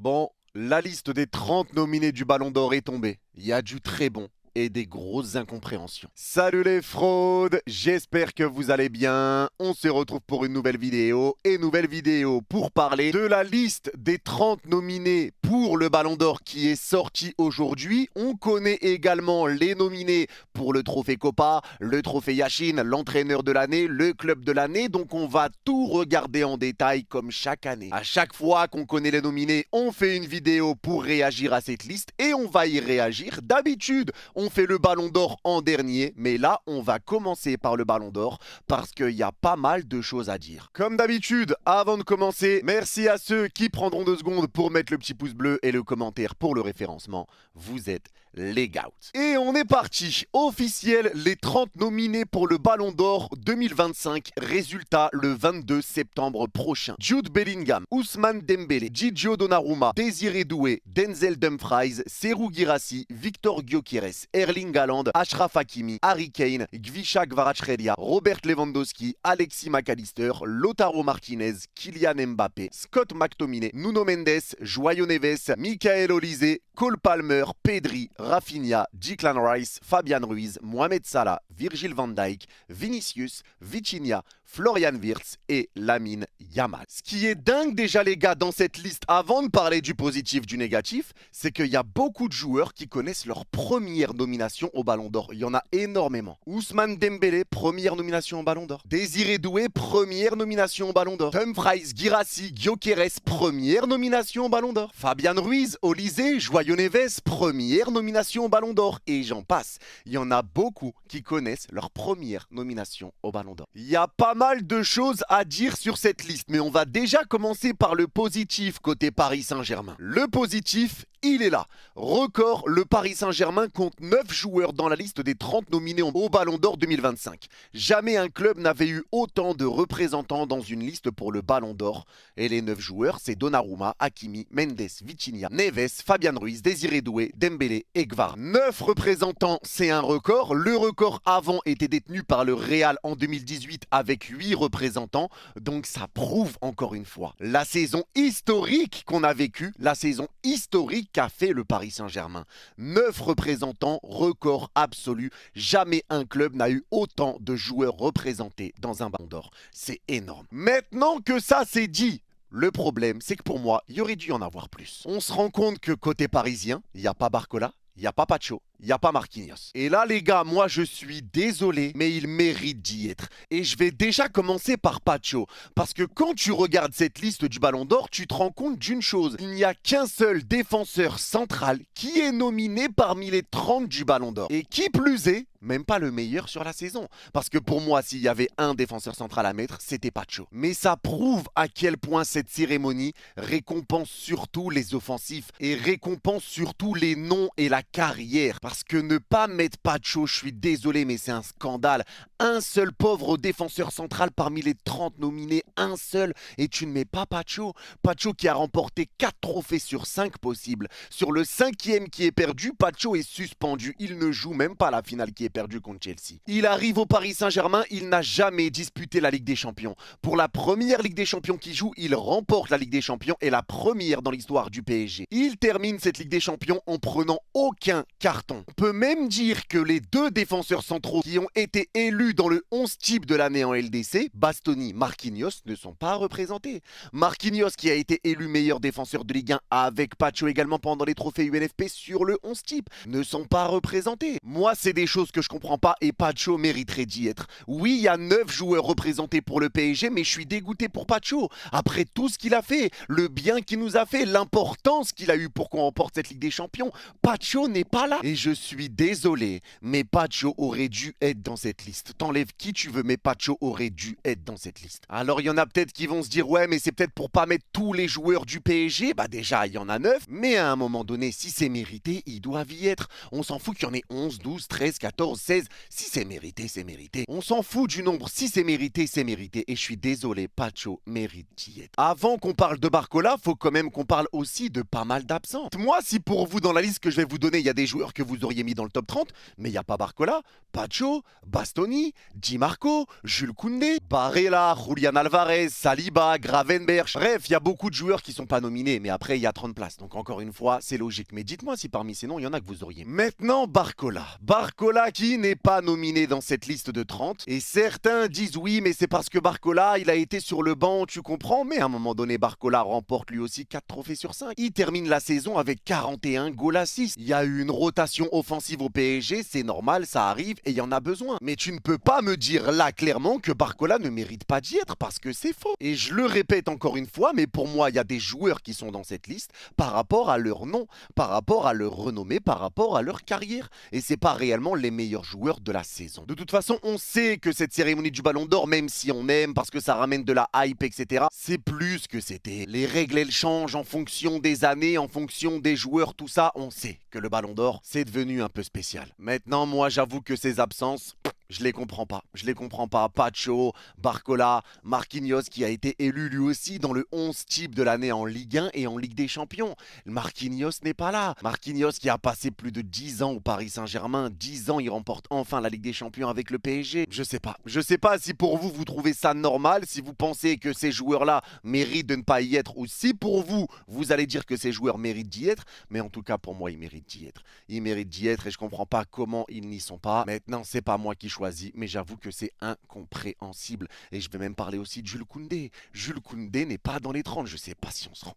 Bon, la liste des 30 nominés du Ballon d'Or est tombée. Il y a du très bon et des grosses incompréhensions. Salut les fraudes, j'espère que vous allez bien. On se retrouve pour une nouvelle vidéo pour parler de la liste des 30 nominés pour le Ballon d'Or qui est sortie aujourd'hui. On connaît également les nominés pour le trophée Copa, le trophée Yashin, l'entraîneur de l'année, le club de l'année. Donc on va tout regarder en détail comme chaque année. À chaque fois qu'on connaît les nominés, on fait une vidéo pour réagir à cette liste et on va y réagir. D'habitude, on fait le Ballon d'Or en dernier, mais là, on va commencer par le Ballon d'Or parce qu'il y a pas mal de choses à dire. Comme d'habitude, avant de commencer, merci à ceux qui prendront 2 secondes pour mettre le petit pouce bleu et le commentaire pour le référencement. Vous êtes les gouts. Et on est parti. Officiel, les 30 nominés pour le Ballon d'Or 2025. Résultat le 22 septembre prochain. Jude Bellingham, Ousmane Dembélé, Gigio Donnarumma, Désiré Doué, Denzel Dumfries, Serhou Guirassy, Victor Gyökeres, Erling Haaland, Achraf Hakimi, Harry Kane, Gvisha Kvaratskhelia, Robert Lewandowski, Alexis McAllister, Lautaro Martinez, Kylian Mbappé, Scott McTominay, Nuno Mendes, João Neves, Michael Olise, Cole Palmer, Pedri, Rafinha, Declan Rice, Fabian Ruiz, Mohamed Salah, Virgil van Dijk, Vinicius, Vitinha, Florian Wirtz et Lamine Yamal. Ce qui est dingue déjà les gars dans cette liste, avant de parler du positif, du négatif, c'est qu'il y a beaucoup de joueurs qui connaissent leur première nomination au Ballon d'Or. Il y en a énormément. Ousmane Dembélé, première nomination au Ballon d'Or. Désiré Doué, première nomination au Ballon d'Or. Dumfries, Guirassy, Gyökeres, première nomination au Ballon d'Or. Fabian Ruiz, Olise, João Neves, première nomination au Ballon d'Or. Et j'en passe. Il y en a beaucoup qui connaissent leur première nomination au Ballon d'Or. Il y a pas mal de choses à dire sur cette liste, mais on va déjà commencer par le positif côté Paris Saint-Germain. Le positif, il est là. Record, le Paris Saint-Germain compte 9 joueurs dans la liste des 30 nominés au Ballon d'Or 2025. Jamais un club n'avait eu autant de représentants dans une liste pour le Ballon d'Or. Et les 9 joueurs, c'est Donnarumma, Hakimi, Mendes, Vitinha, Neves, Fabian Ruiz, Désiré Doué, Dembélé et Gvar. 9 représentants, c'est un record. Le record avant était détenu par le Real en 2018 avec 8 représentants. Donc ça prouve encore une fois la saison historique qu'on a vécue, la saison historique qu'a fait le Paris Saint-Germain. 9 représentants, record absolu. Jamais un club n'a eu autant de joueurs représentés dans un Ballon d'Or. C'est énorme. Maintenant que ça c'est dit, le problème, c'est que pour moi, il y aurait dû y en avoir plus. On se rend compte que côté parisien, il n'y a pas Barcola, il n'y a pas Pacho, il n'y a pas Marquinhos. Et là, les gars, moi, je suis désolé, mais il mérite d'y être. Et je vais déjà commencer par Pacho. Parce que quand tu regardes cette liste du Ballon d'Or, tu te rends compte d'une chose. Il n'y a qu'un seul défenseur central qui est nominé parmi les 30 du Ballon d'Or. Et qui plus est, même pas le meilleur sur la saison. Parce que pour moi, s'il y avait un défenseur central à mettre, c'était Pacho. Mais ça prouve à quel point cette cérémonie récompense surtout les offensifs et récompense surtout les noms et la carrière. Parce que ne pas mettre Pacho, je suis désolé, mais c'est un scandale. Un seul pauvre défenseur central parmi les 30 nominés, un seul, et tu ne mets pas Pacho. Pacho qui a remporté 4 trophées sur 5 possibles. Sur le 5e qui est perdu, Pacho est suspendu. Il ne joue même pas la finale qui est perdue contre Chelsea. Il arrive au Paris Saint-Germain, il n'a jamais disputé la Ligue des Champions. Pour la première Ligue des Champions qu'il joue, il remporte la Ligue des Champions et la première dans l'histoire du PSG. Il termine cette Ligue des Champions en prenant aucun carton. On peut même dire que les 2 défenseurs centraux qui ont été élus dans le 11 type de l'année en LDC, Bastoni, Marquinhos, ne sont pas représentés. Marquinhos qui a été élu meilleur défenseur de Ligue 1 avec Pacho également pendant les trophées UNFP sur le 11 type, ne sont pas représentés. Moi, c'est des choses que je comprends pas et Pacho mériterait d'y être. Oui, il y a 9 joueurs représentés pour le PSG, mais je suis dégoûté pour Pacho. Après tout ce qu'il a fait, le bien qu'il nous a fait, l'importance qu'il a eu pour qu'on remporte cette Ligue des Champions, Pacho n'est pas là. Et je suis désolé, mais Pacho aurait dû être dans cette liste. T'enlèves qui tu veux, mais Pacho aurait dû être dans cette liste. Alors il y en a peut-être qui vont se dire ouais, mais c'est peut-être pour pas mettre tous les joueurs du PSG. Bah déjà, il y en a 9, mais à un moment donné, si c'est mérité, ils doivent y être. On s'en fout qu'il y en ait 11, 12, 13, 14. 14, 16. Si c'est mérité, c'est mérité. On s'en fout du nombre. Si c'est mérité, c'est mérité. Et je suis désolé, Pacho mérite d'y être. Avant qu'on parle de Barcola, faut quand même qu'on parle aussi de pas mal d'absents. Moi, si pour vous, dans la liste que je vais vous donner, il y a des joueurs que vous auriez mis dans le top 30, mais il n'y a pas Barcola, Pacho, Bastoni, Di Marco, Jules Koundé, Barella, Julian Alvarez, Saliba, Gravenberch. Bref, il y a beaucoup de joueurs qui sont pas nominés, mais après, il y a 30 places. Donc encore une fois, c'est logique. Mais dites-moi si parmi ces noms, il y en a que vous auriez. Maintenant, Barcola. Barcola qui n'est pas nominé dans cette liste de 30. Et certains disent oui, mais c'est parce que Barcola, il a été sur le banc, tu comprends. Mais à un moment donné, Barcola remporte lui aussi 4 trophées sur 5. Il termine la saison avec 41 goals assists. Il y a eu une rotation offensive au PSG, c'est normal, ça arrive et il y en a besoin. Mais tu ne peux pas me dire là clairement que Barcola ne mérite pas d'y être parce que c'est faux. Et je le répète encore une fois, mais pour moi, il y a des joueurs qui sont dans cette liste par rapport à leur nom, par rapport à leur renommée, par rapport à leur carrière. Et c'est pas réellement les meilleurs joueurs de la saison. De toute façon, on sait que cette cérémonie du Ballon d'Or, même si on aime parce que ça ramène de la hype, etc., c'est plus que c'était. Les règles, elles changent en fonction des années, en fonction des joueurs, tout ça, on sait que le Ballon d'Or, c'est devenu un peu spécial. Maintenant, moi, j'avoue que ces absences, je les comprends pas. Je les comprends pas. Pacho, Barcola, Marquinhos qui a été élu lui aussi dans le 11 type de l'année en Ligue 1 et en Ligue des Champions. Marquinhos n'est pas là. Marquinhos qui a passé plus de 10 ans au Paris Saint-Germain. 10 ans, il remporte enfin la Ligue des Champions avec le PSG. Je sais pas. Je sais pas si pour vous, vous trouvez ça normal, si vous pensez que ces joueurs-là méritent de ne pas y être, ou si pour vous, vous allez dire que ces joueurs méritent d'y être. Mais en tout cas, pour moi, ils méritent d'y être. Ils méritent d'y être et je comprends pas comment ils n'y sont pas. Maintenant, c'est pas moi qui choisis, mais j'avoue que c'est incompréhensible. Et je vais même parler aussi de Jules Koundé. Jules Koundé n'est pas dans les 30. Je sais pas si on se rend...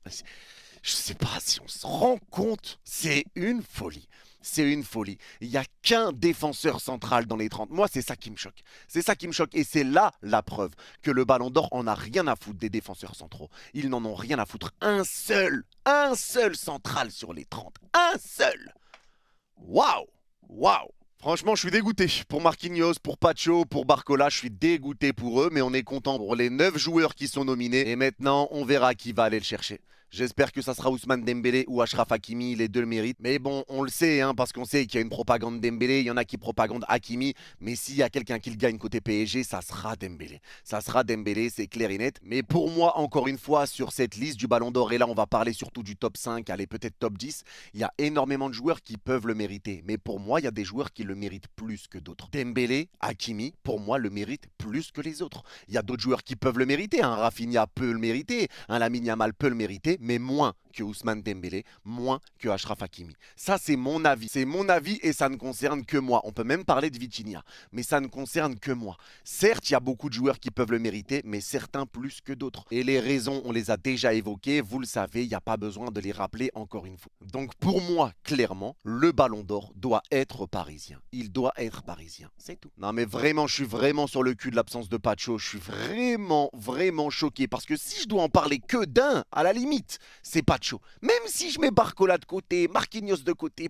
Je sais pas si on se rend compte. C'est une folie. C'est une folie. Il n'y a qu'un défenseur central dans les 30. Moi, c'est ça qui me choque. C'est ça qui me choque. Et c'est là la preuve que le Ballon d'Or en a rien à foutre des défenseurs centraux. Ils n'en ont rien à foutre. Un seul central sur les 30. Un seul. Waouh. Waouh. Franchement, je suis dégoûté pour Marquinhos, pour Pacho, pour Barcola. Je suis dégoûté pour eux, mais on est content pour les 9 joueurs qui sont nominés. Et maintenant, on verra qui va aller le chercher. J'espère que ça sera Ousmane Dembélé ou Achraf Hakimi, les deux le méritent. Mais bon, on le sait, hein, parce qu'on sait qu'il y a une propagande Dembélé, il y en a qui propagandent Hakimi. Mais s'il y a quelqu'un qui le gagne côté PSG, ça sera Dembélé. Ça sera Dembélé, c'est clair et net. Mais pour moi, encore une fois, sur cette liste du Ballon d'Or, et là on va parler surtout du top 5, allez peut-être top 10, il y a énormément de joueurs qui peuvent le mériter. Mais pour moi, il y a des joueurs qui le méritent plus que d'autres. Dembélé, Hakimi, pour moi, le méritent plus que les autres. Il y a d'autres joueurs qui peuvent le mériter. Un Rafinha peut le mériter, un Lamine Yamal peut le mériter, mais moins que Ousmane Dembélé, moins que Achraf Hakimi. Ça, c'est mon avis. C'est mon avis et ça ne concerne que moi. On peut même parler de Vitinha, mais ça ne concerne que moi. Certes, il y a beaucoup de joueurs qui peuvent le mériter, mais certains plus que d'autres. Et les raisons, on les a déjà évoquées. Vous le savez, il n'y a pas besoin de les rappeler encore une fois. Donc pour moi, clairement, le Ballon d'Or doit être parisien. Il doit être parisien. C'est tout. Non mais vraiment, je suis vraiment sur le cul de l'absence de Pacho. Je suis vraiment choqué. Parce que si je dois en parler que d'un, à la limite, c'est Pacho. Même si je mets Barcola de côté, Marquinhos de côté,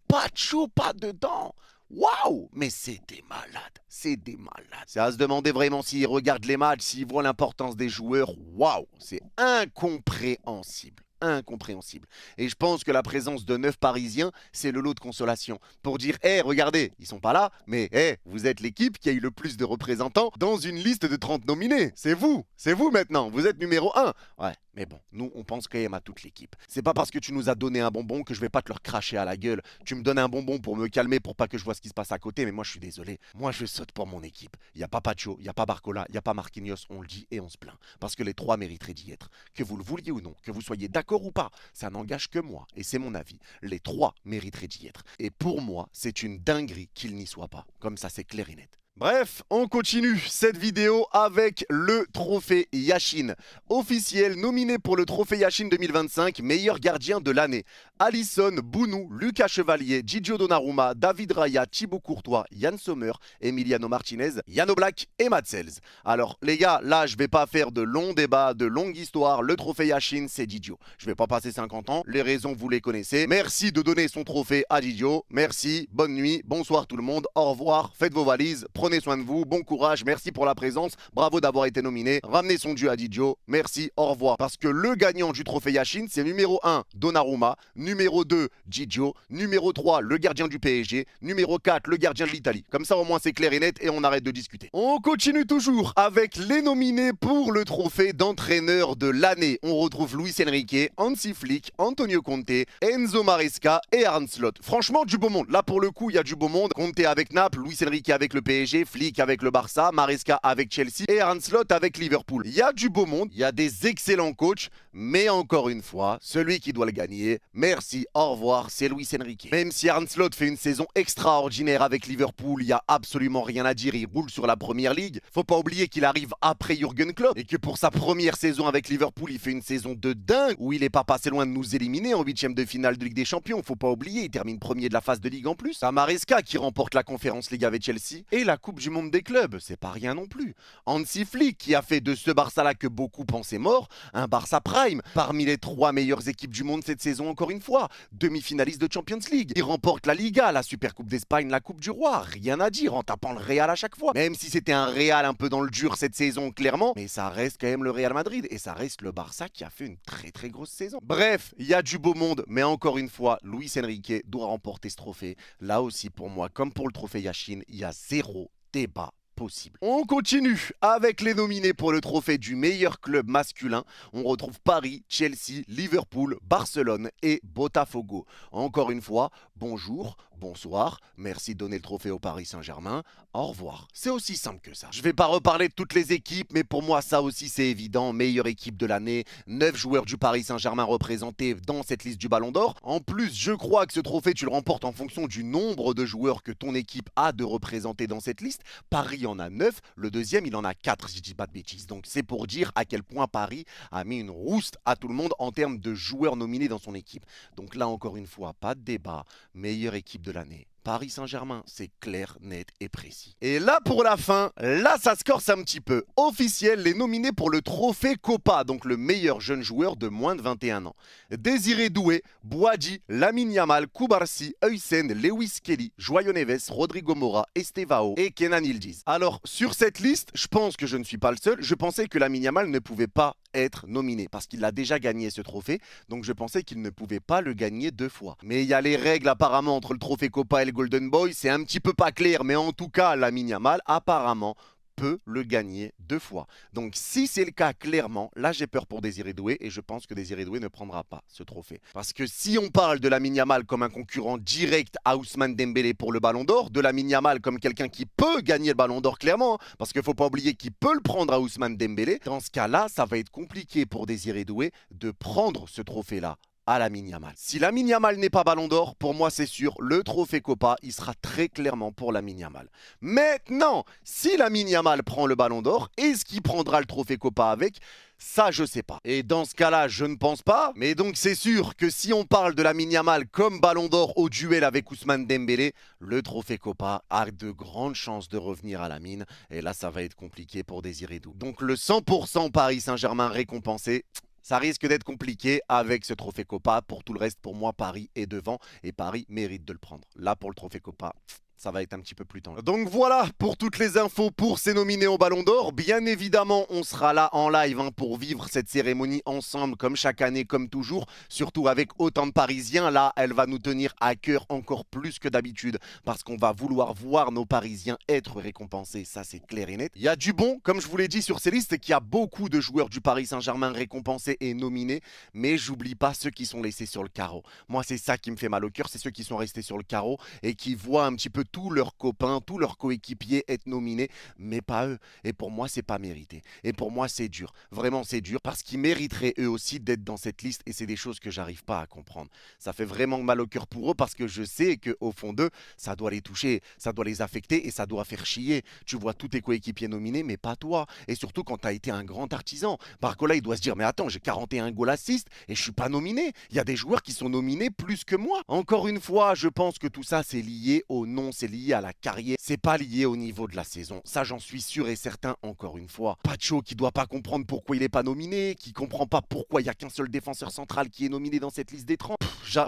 Pacho pas dedans. Waouh! Mais c'est des malades, c'est des malades. C'est à se demander vraiment s'ils regardent les matchs, s'ils voient l'importance des joueurs. Waouh! C'est incompréhensible. Incompréhensible. Et je pense que la présence de 9 Parisiens, c'est le lot de consolation. Pour dire, hé, regardez, ils sont pas là, mais hé, vous êtes l'équipe qui a eu le plus de représentants dans une liste de 30 nominés. C'est vous maintenant, vous êtes numéro 1. Ouais, mais bon, nous, on pense quand même à toute l'équipe. C'est pas parce que tu nous as donné un bonbon que je vais pas te le cracher à la gueule. Tu me donnes un bonbon pour me calmer, pour pas que je vois ce qui se passe à côté, mais moi, je suis désolé. Moi, je saute pour mon équipe. Il y a pas Pacho, il y a pas Barcola, il y a pas Marquinhos, on le dit et on se plaint. Parce que les 3 mériteraient d'y être. Que vous le vouliez ou non, que vous soyez d'accord ou pas, ça n'engage que moi, et c'est mon avis. Les 3 mériteraient d'y être. Et pour moi, c'est une dinguerie qu'ils n'y soient pas. Comme ça, c'est clair et net. Bref, on continue cette vidéo avec le trophée Yashin. Officiel, nominé pour le trophée Yashin 2025, meilleur gardien de l'année. Alisson, Bounou, Lucas Chevalier, Gigio Donnarumma, David Raya, Thibaut Courtois, Yann Sommer, Emiliano Martinez, Yann Oblak et Mats Hummels. Alors les gars, là je vais pas faire de longs débats, de longues histoires. Le trophée Yashin, c'est Gigio. Je vais pas passer 50 ans, les raisons vous les connaissez. Merci de donner son trophée à Gigio. Merci, bonne nuit, bonsoir tout le monde, au revoir, faites vos valises, prenez prenez soin de vous, bon courage, merci pour la présence, bravo d'avoir été nominé, ramenez son dû à Didio, merci, au revoir. Parce que le gagnant du trophée Yashin, c'est numéro 1, Donnarumma, numéro 2, Didio, numéro 3, le gardien du PSG, numéro 4, le gardien de l'Italie. Comme ça, au moins, c'est clair et net et on arrête de discuter. On continue toujours avec les nominés pour le trophée d'entraîneur de l'année. On retrouve Luis Enrique, Hansi Flick, Antonio Conte, Enzo Maresca et Arne Slot. Franchement, du beau monde. Là, pour le coup, il y a du beau monde. Conte avec Naples, Luis Enrique avec le PSG, Flick avec le Barça, Maresca avec Chelsea et Arne Slot avec Liverpool. Il y a du beau monde, il y a des excellents coachs, mais encore une fois, celui qui doit le gagner, merci, au revoir, c'est Luis Enrique. Même si Arne Slot fait une saison extraordinaire avec Liverpool, il n'y a absolument rien à dire, il roule sur la première ligue. Faut pas oublier qu'il arrive après Jürgen Klopp et que pour sa première saison avec Liverpool, il fait une saison de dingue où il est pas passé loin de nous éliminer en 8e de finale de Ligue des Champions. Faut pas oublier, il termine premier de la phase de Ligue en plus. T'as Maresca qui remporte la Conference League avec Chelsea et la Coupe du Monde des clubs, c'est pas rien non plus. Hansi Flick qui a fait de ce Barça-là que beaucoup pensaient mort, un Barça Prime, parmi les 3 meilleures équipes du monde cette saison encore une fois, demi-finaliste de Champions League. Il remporte la Liga, la Super Coupe d'Espagne, la Coupe du Roi, rien à dire en tapant le Real à chaque fois. Même si c'était un Real un peu dans le dur cette saison clairement, mais ça reste quand même le Real Madrid et ça reste le Barça qui a fait une très grosse saison. Bref, il y a du beau monde, mais encore une fois, Luis Enrique doit remporter ce trophée. Là aussi pour moi, comme pour le trophée Yashin, il y a 0 débat possible. On continue avec les nominés pour le trophée du meilleur club masculin. On retrouve Paris, Chelsea, Liverpool, Barcelone et Botafogo. Encore une fois, bonjour, bonsoir, merci de donner le trophée au Paris Saint-Germain, au revoir. C'est aussi simple que ça. Je vais pas reparler de toutes les équipes, mais pour moi ça aussi c'est évident, meilleure équipe de l'année, 9 joueurs du Paris Saint-Germain représentés dans cette liste du Ballon d'Or. En plus, je crois que ce trophée tu le remportes en fonction du nombre de joueurs que ton équipe a de représenter dans cette liste. Paris en a 9, le deuxième il en a 4 si je dis pas de bêtises. Donc c'est pour dire à quel point Paris a mis une rouste à tout le monde en termes de joueurs nominés dans son équipe. Donc là encore une fois, pas de débat, meilleure équipe de l'année. Paris Saint-Germain, c'est clair, net et précis. Et là pour la fin, là ça se corse un petit peu. Officiel, les nominés pour le trophée Copa, donc le meilleur jeune joueur de moins de 21 ans. Désiré Doué, Boadi, Lamine Yamal, Koubarsi, Heusen, Lewis Kelly, João Neves, Rodrigo Mora, Estevao et Kenan Yildiz. Alors sur cette liste, je pense que je ne suis pas le seul, je pensais que Lamine Yamal ne pouvait pas être nominé parce qu'il a déjà gagné ce trophée, donc je pensais qu'il ne pouvait pas le gagner 2 fois. Mais il y a les règles apparemment entre le trophée Copa et le Golden Boy, c'est un petit peu pas clair, mais en tout cas Lamine Yamal apparemment peut le gagner 2 fois. Donc si c'est le cas clairement, là j'ai peur pour Désiré Doué et je pense que Désiré Doué ne prendra pas ce trophée. Parce que si on parle de Lamine Yamal comme un concurrent direct à Ousmane Dembélé pour le Ballon d'Or, de Lamine Yamal comme quelqu'un qui peut gagner le Ballon d'Or clairement, hein, parce qu'il ne faut pas oublier qu'il peut le prendre à Ousmane Dembélé, dans ce cas-là, ça va être compliqué pour Désiré Doué de prendre ce trophée-là à Lamine Yamal. Si Lamine Yamal n'est pas Ballon d'Or, pour moi c'est sûr, le trophée Copa, il sera très clairement pour Lamine Yamal. Maintenant, si Lamine Yamal prend le Ballon d'Or, est-ce qu'il prendra le trophée Copa avec ? Ça, je sais pas. Et dans ce cas-là, je ne pense pas. Mais donc, c'est sûr que si on parle de Lamine Yamal comme Ballon d'Or au duel avec Ousmane Dembélé, le trophée Copa a de grandes chances de revenir à Lamine. Et là, ça va être compliqué pour Désiré Doué. Donc, le 100% Paris Saint-Germain récompensé, ça risque d'être compliqué avec ce trophée Copa. Pour tout le reste, pour moi, Paris est devant et Paris mérite de le prendre. Là, pour le trophée Copa, ça va être un petit peu plus tendu. Donc voilà pour toutes les infos pour ces nominés au Ballon d'Or. Bien évidemment, on sera là en live pour vivre cette cérémonie ensemble comme chaque année, comme toujours. Surtout avec autant de Parisiens. Là, elle va nous tenir à cœur encore plus que d'habitude parce qu'on va vouloir voir nos Parisiens être récompensés. Ça, c'est clair et net. Il y a du bon, comme je vous l'ai dit sur ces listes, qu'il y a beaucoup de joueurs du Paris Saint-Germain récompensés et nominés. Mais j'oublie pas ceux qui sont laissés sur le carreau. Moi, c'est ça qui me fait mal au cœur. C'est ceux qui sont restés sur le carreau et qui voient un petit peu tous leurs copains, tous leurs coéquipiers être nominés, mais pas eux. Et pour moi, c'est pas mérité. Et pour moi, c'est dur. Vraiment, c'est dur parce qu'ils mériteraient eux aussi d'être dans cette liste et c'est des choses que j'arrive pas à comprendre. Ça fait vraiment mal au cœur pour eux parce que je sais qu'au fond d'eux, ça doit les toucher, ça doit les affecter et ça doit faire chier. Tu vois tous tes coéquipiers nominés, mais pas toi. Et surtout quand tu as été un grand artisan. Barcola, il doit se dire, mais attends, j'ai 41 goals assists et je suis pas nominé. Il y a des joueurs qui sont nominés plus que moi. Encore une fois, je pense que tout ça, c'est lié au nom, c'est lié à la carrière, c'est pas lié au niveau de la saison. Ça, j'en suis sûr et certain, encore une fois. Pacho qui doit pas comprendre pourquoi il est pas nominé, qui comprend pas pourquoi il y a qu'un seul défenseur central qui est nominé dans cette liste des 30.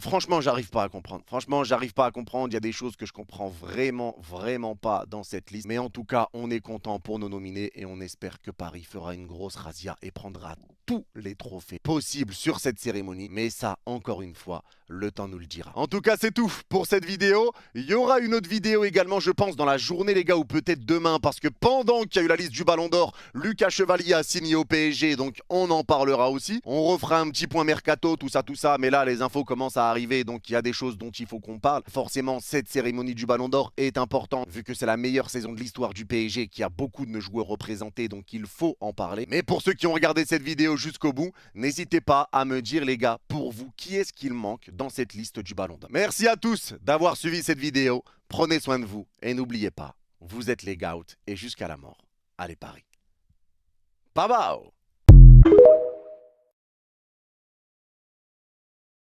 franchement, j'arrive pas à comprendre. Franchement, j'arrive pas à comprendre. Il y a des choses que je comprends vraiment, vraiment pas dans cette liste. Mais en tout cas, on est content pour nos nominés et on espère que Paris fera une grosse razzia et prendra tous les trophées possibles sur cette cérémonie. Mais ça, encore une fois, le temps nous le dira. En tout cas, c'est tout pour cette vidéo. Il y aura une autre vidéo également, je pense, dans la journée, les gars, ou peut-être demain, parce que pendant qu'il y a eu la liste du Ballon d'Or, Lucas Chevalier a signé au PSG, donc on en parlera aussi. On refera un petit point mercato, tout ça, mais là, les infos commencent à arriver, donc il y a des choses dont il faut qu'on parle. Forcément, cette cérémonie du Ballon d'Or est importante, vu que c'est la meilleure saison de l'histoire du PSG, qui a beaucoup de joueurs représentés, donc il faut en parler. Mais pour ceux qui ont regardé cette vidéo jusqu'au bout, n'hésitez pas à me dire, les gars, pour vous, qui est-ce qu'il manque dans cette liste du Ballon d'Or. Merci à tous d'avoir suivi cette vidéo. Prenez soin de vous et n'oubliez pas, vous êtes les GOAT et jusqu'à la mort. Allez Paris. Bye bye.